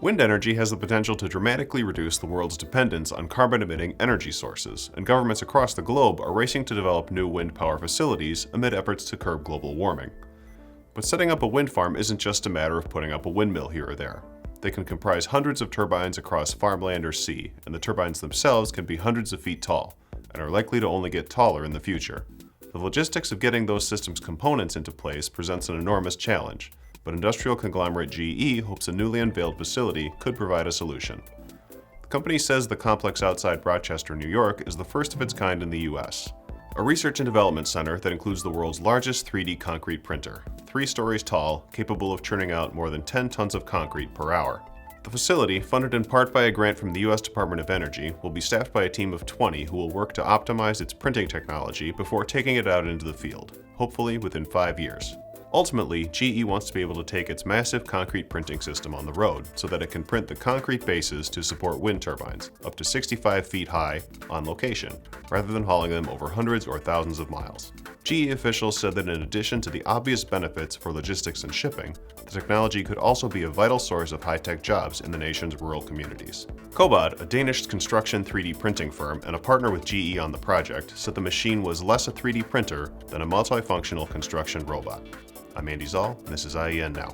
Wind energy has the potential to dramatically reduce the world's dependence on carbon-emitting energy sources, and governments across the globe are racing to develop new wind power facilities amid efforts to curb global warming. But setting up a wind farm isn't just a matter of putting up a windmill here or there. They can comprise hundreds of turbines across farmland or sea, and the turbines themselves can be hundreds of feet tall, and are likely to only get taller in the future. The logistics of getting those systems' components into place presents an enormous challenge, but industrial conglomerate GE hopes a newly unveiled facility could provide a solution. The company says the complex outside Rochester, New York is the first of its kind in the US. A research and development center that includes the world's largest 3D concrete printer, 3 stories tall, capable of churning out more than 10 tons of concrete per hour. The facility, funded in part by a grant from the US Department of Energy, will be staffed by a team of 20 who will work to optimize its printing technology before taking it out into the field, hopefully within 5 years. Ultimately, GE wants to be able to take its massive concrete printing system on the road so that it can print the concrete bases to support wind turbines, up to 65 feet high, on location, rather than hauling them over hundreds or thousands of miles. GE officials said that in addition to the obvious benefits for logistics and shipping, the technology could also be a vital source of high-tech jobs in the nation's rural communities. Kobod, a Danish construction 3D printing firm and a partner with GE on the project, said the machine was less a 3D printer than a multifunctional construction robot. I'm Andy Zoll, and this is IEN Now.